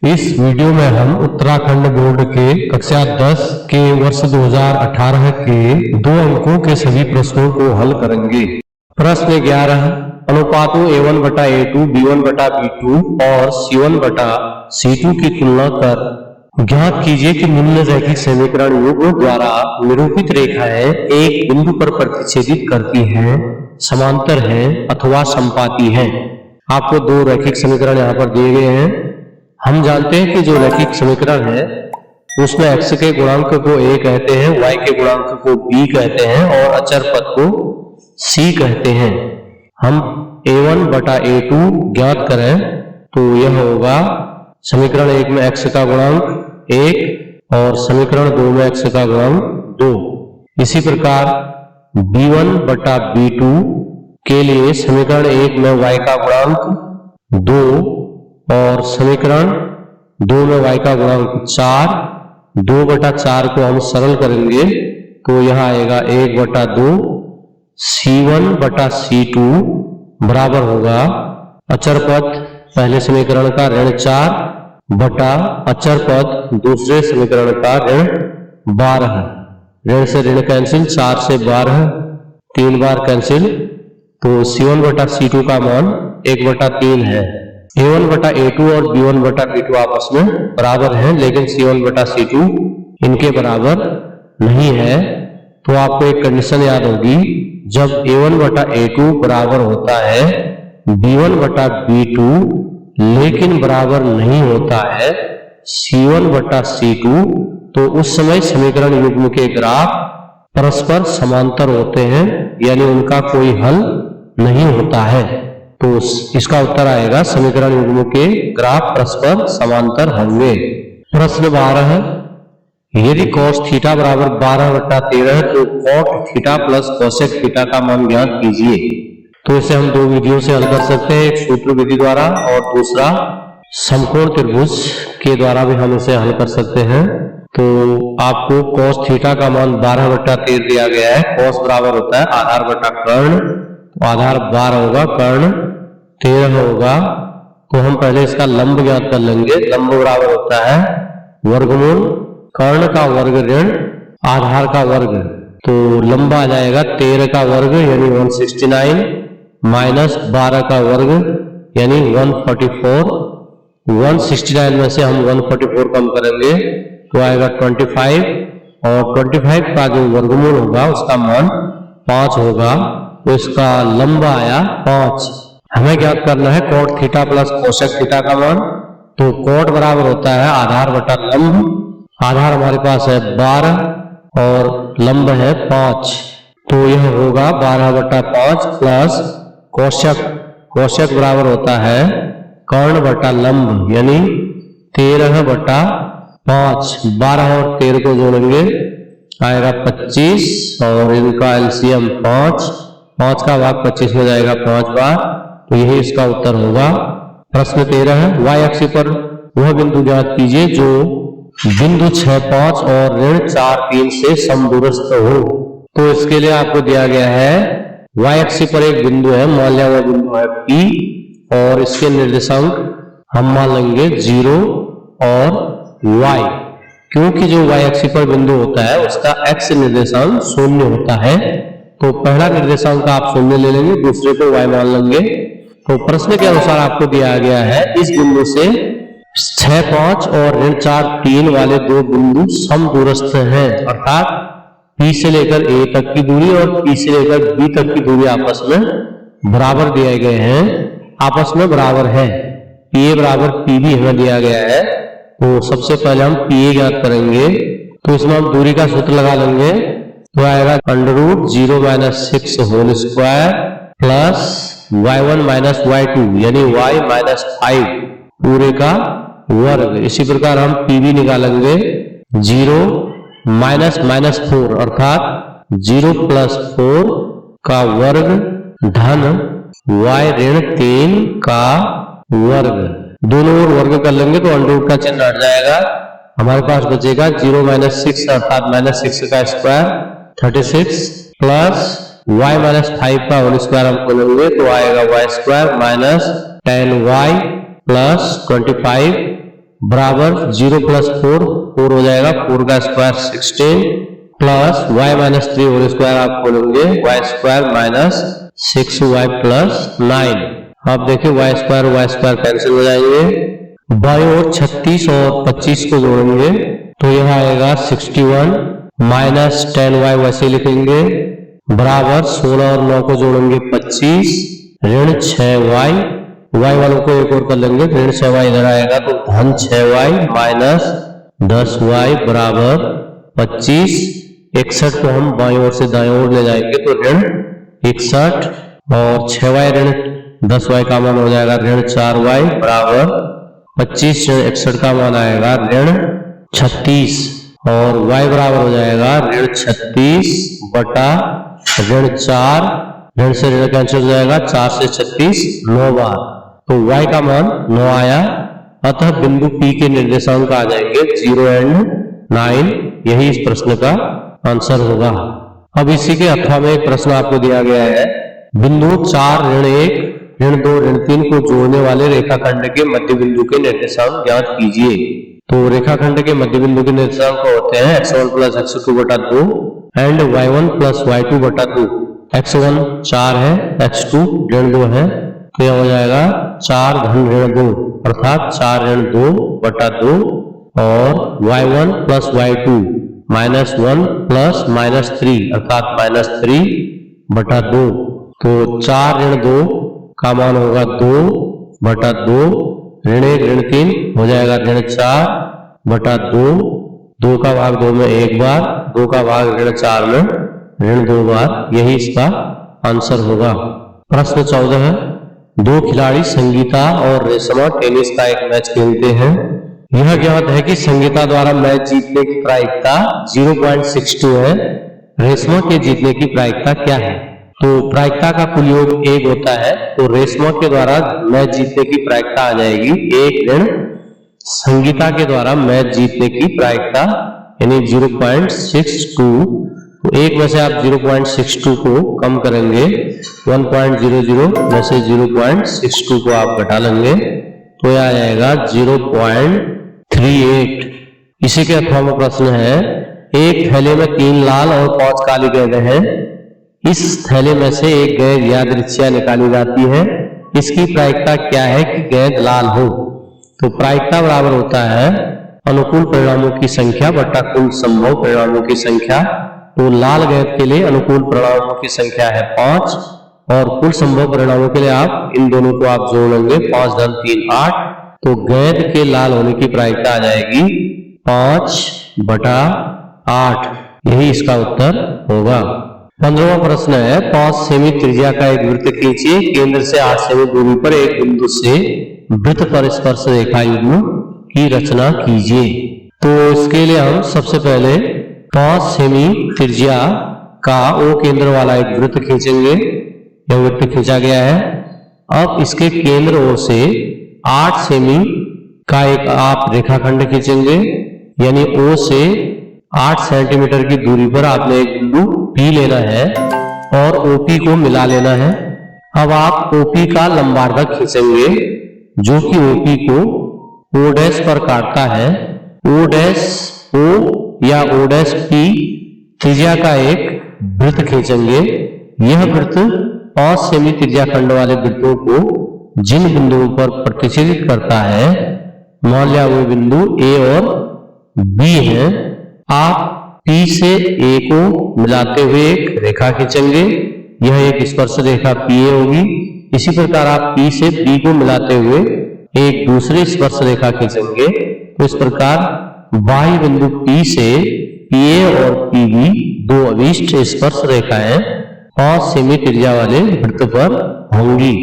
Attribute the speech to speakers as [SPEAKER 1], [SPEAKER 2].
[SPEAKER 1] इस वीडियो में हम उत्तराखंड बोर्ड के कक्षा 10 के वर्ष 2018 के 2 अंकों के सभी प्रश्नों को हल करेंगे। प्रश्न 11, अनुपातों A1 बटा A2, B1 बटा B2 और C1 बटा C2 की तुलना कर ज्ञात कीजिए कि निम्न रैखिक समीकरण युग्म द्वारा निरूपित रेखाएं एक बिंदु पर प्रतिच्छेदित करती हैं, समांतर हैं अथवा समपाती हैं। आपको 2 रैखिक समीकरण यहाँ पर दिए गए हैं। हम जानते हैं कि जो रैखिक समीकरण है उसमें x के गुणांक को a कहते हैं, y के गुणांक को b कहते हैं और अचर पद को c कहते हैं। हम a1 बटा a2 ज्ञात करें तो यह होगा समीकरण 1 में x का गुणांक 1 और समीकरण 2 में x का गुणांक 2। इसी प्रकार b1 बटा b2 के लिए समीकरण 1 में y का गुणांक 2 और समीकरण 2 में y का गुणांक 4, 2 बटा 4 को हम सरल करेंगे तो यह आएगा 1 बटा 2, C1 बटा C2 बराबर होगा अचर पद पहले समीकरण का ऋण 4 बटा अचर पद दूसरे समीकरण का ऋण 12। ऋण से ऋण कैंसिल, 4 से 12 3 बार कैंसिल, तो C1 बटा C2 का मान 1 बटा 3 है। A1 बटा A2 और B1 बटा B2 आपस में बराबर हैं, लेकिन C1 बटा C2 इनके बराबर नहीं है। तो आपको एक कंडीशन याद होगी, जब A1 बटा A2 बराबर होता है B1 बटा B2 लेकिन बराबर नहीं होता है C1 बटा C2, तो उस समय समीकरण युग्म के ग्राफ परस्पर समांतर होते हैं, यानी उनका कोई हल नहीं होता है। तो इसका उत्तर आएगा समीकरण युग्म के ग्राफ परस्पर समांतर होंगे। प्रश्न 12 है, यदि cos थीटा बराबर 12 बटा 13 है तो cot theta plus cosec theta का मान ज्ञात कीजिए। तो इसे हम 2 विधियों से हल कर सकते हैं, एक सूत्र विधि द्वारा और दूसरा समकोण त्रिभुज के द्वारा भी हम इसे हल कर सकते हैं। तो आपको cos थीटा का मान 12 बटा 13 दिया गया है। cos बराबर होता है आधार बटा कर्ण, तो आधार 12 होगा, कर्ण 13 होगा। तो हम पहले इसका लंब ज्ञात कर लेंगे। लंब बराबर होता है वर्गमूल कर्ण का वर्ग ऋण आधार का वर्ग, तो लंब आ जाएगा 13 का वर्ग यानी 169 माइनस 12 का वर्ग यानी 144। 169 में से हम 144 कम करेंगे तो आएगा 25 और 25 का जो वर्गमूल होगा उसका मान 5 होगा, तो इसका लंब आया 5। हमें ज्ञात करना है cot theta plus cosec theta का मान। तो cot बराबर होता है आधार बटा लंब, आधार हमारे पास है 12 और लंब है 5, तो यह होगा 12 बटा 5 प्लस कोसेक बराबर होता है कर्ण बटा लंब यानी 13 बटा 5। 12 और 13 को जोड़ेंगे आएगा 25 और इनका एलसीएम 5 का भाग 25 में जाएगा 5 बार, तो यही इसका उत्तर होगा। प्रश्न 13 है, y अक्ष पर वह बिंदु ज्ञात कीजिए जो बिंदु 6, 5 और ऋण 4, 3 से समदूरस्थ हो। तो इसके लिए आपको दिया गया है y अक्ष पर एक बिंदु है, मान लिया हुआ बिंदु है P और इसके निर्देशांक हम मान लेंगे 0 और y, क्योंकि जो y अक्ष पर बिंदु होता है उसका x निर्देशांक 0 होता है, तो पहला निर्देशांक आप 0 ले लेंगे, दूसरे को y मान लेंगे। तो प्रश्न के अनुसार आपको दिया गया है इस बिंदु से 6, 5 और ऋण 4, 3 वाले 2 बिंदु समदूरस्थ हैं, अर्थात P से लेकर A तक की दूरी और P से लेकर B तक की दूरी आपस में बराबर दिए गए हैं, आपस में बराबर है। PA बराबर PB हमें दिया गया है, तो सबसे पहले हम PA ज्ञात करेंगे। तो इसमें हम दूरी का सूत्र लगा लेंगे, तो आएगा √0 minus 6 whole square plus y1 minus y2 यानी y माइनस 5 पूरे का वर्ग। इसी प्रकार हम PB निकालेंगे 0 माइनस माइनस 4 अर्थात 0 प्लस 4 का वर्ग धन y ऋण 3 का वर्ग। दोनों ओर वर्ग कर लेंगे तो अंडर का चिन्ह हट जाएगा, हमारे पास बचेगा 0 माइनस 6 अर्थात माइनस 6 का स्क्वायर 36 प्लस y माइनस 5 का होल स्क्वायर हम खोलेंगे तो आएगा y square minus 10y plus 25 बराबर 0 प्लस 4 4 हो जाएगा, 4 का square 16 plus y minus 3 whole square आप खोलेंगे y square minus 6y plus 9। आप देखिए y स्क्वायर कैंसिल हो जाएंगे, बाई और 36 और 25 को जोड़ेंगे तो यह आएगा 61 माइनस 10y वैसे लिखेंगे बराबर 16 और 9 को जोड़ेंगे 25 ऋण 6y, y वालों को एक और कर लेंगे, ऋण 6y इधर आएगा तो धन 6y माइनस 10y बराबर 25। 61 को हम बाईं ओर से दाईं ओर ले जाएंगे तो ऋण 61 और 6y ऋण 10y का मान हो जाएगा ऋण 4y बराबर 25 ऋण 61 का मान आएगा ऋण 36 और y बराबर हो जाएगा ऋण 36 बटा ऋण 4, ऋण से ऋण कैंसिल हो जाएगा, 4 से 36 9 बार, तो y का मान 9 आया। अतः बिंदु P के निर्देशांक आ जाएंगे 0 एंड 9, यही इस प्रश्न का आंसर होगा। अब इसी के अथवा में एक प्रश्न आपको दिया गया है, बिंदु 4 ऋण 1 ऋण 2 ऋण 3 को जोड़ने वाले रेखाखंड के मध्य बिंदु के निर्देशांक ज्ञात कीजिए। तो रेखाखंड के मध्य बिंदु के निर्देशांक होते हैं x1 प्लस x2 बटा 2 एंड y1 प्लस y2 बटा 2। x1 4 है, x2 ऋण 2 है, तो यह हो जाएगा 4 धन ऋण 2 अर्थात 4 ऋण 2 बटा 2 और y1 plus y2 minus 1 plus minus 3 अर्थात माइनस 3 बटा 2, तो 4 ऋण 2 का मान होगा 2 बटा 2, ऋण 1 ऋण 3 हो जाएगा ऋण 4 बटा 2, 2 का भाग 2 में एक बार, 2 का भाग ऋण 4 में ऋण 2 बार, यही इसका आंसर होगा। प्रश्न 14 है, दो खिलाड़ी संगीता और रेशमा टेनिस का एक मैच खेलते हैं। यह ज्ञात है कि संगीता द्वारा मैच जीतने की प्रायिकता 0.62 है, रेशमा के जीतने की प्रायिकता क्या है? तो प्रायिकता का कुल योग 1 होता है, तो रेशमा के द्वारा मैच जीतने की प्रायिकता आ जाएगी 1 ऋण संगीता के द्वारा मैच जीतने की प्रायिकता यानी 0.62, तो 1 में से आप 0.62 को कम करेंगे, 1.00 में से 0.62 को आप घटा लेंगे तो यह आ जाएगा 0.38। इसी के अथवा में प्रश्न है, एक थैले में 3 लाल और 5 काली गेंदें हैं, इस थैले में से एक गेंद यादृच्छिया निकाली जाती है, इसकी प्रायिकता क्या है कि गेंद लाल हो? तो प्रायिकता बराबर होता है अनुकूल परिणामों की संख्या बटा कुल संभव परिणामों की संख्या। तो लाल गेंद के लिए अनुकूल परिणामों की संख्या है 5 और कुल संभव परिणामों के लिए आप इन दोनों को आप जोड़ लेंगे, 5 धन 3 8, तो गेंद के लाल होने की प्रायिकता आ जाएगी 5 बटा 8, यही इसका उत्तर होगा। 15वां प्रश्न है, 5 सेमी त्रिज्या का एक वृत्त खींचिए, केंद्र से 8 सेमी दूरी पर एक बिंदु से वृत्त पर स्पर्श रेखा युग्म की रचना कीजिए। तो इसके लिए हम सबसे पहले 5 सेमी त्रिज्या का O केंद्र वाला एक वृत्त खींचेंगे, यह वृत्त खींचा गया है। अब इसके केंद्र O से 8 सेमी का एक आप रेखाखंड खींचेंगे, यानी O से 8 सेंटीमीटर की दूरी पर आपने एक बिंदु P लेना है और OP को मिला लेना है। अब आप OP का लंबार्धक खींचेंगे जो कि OP को O' पर काटता है। O' या O' P त्रिज्या का एक वृत्त खींचेंगे। यह वृत्त 5 सेमी त्रिज्या खंड वाले वृत्तों को जिन बिंदुओं पर प्रतिच्छेदित करता है, मान लिया वो बिंदु A और B है, आप P से A को मिलाते हुए एक रेखा खींचेंगे, यह एक स्पर्श रेखा PA होगी। इसी प्रकार आप P से B को मिलाते हुए एक दूसरी स्पर्श रेखा खींचेंगे, तो इस प्रकार बाह्य बिंदु P से PA और PB दो अभिष्ट स्पर्श रेखाएं 5 सेमी त्रिज्या वाले वृत्त पर होंगी।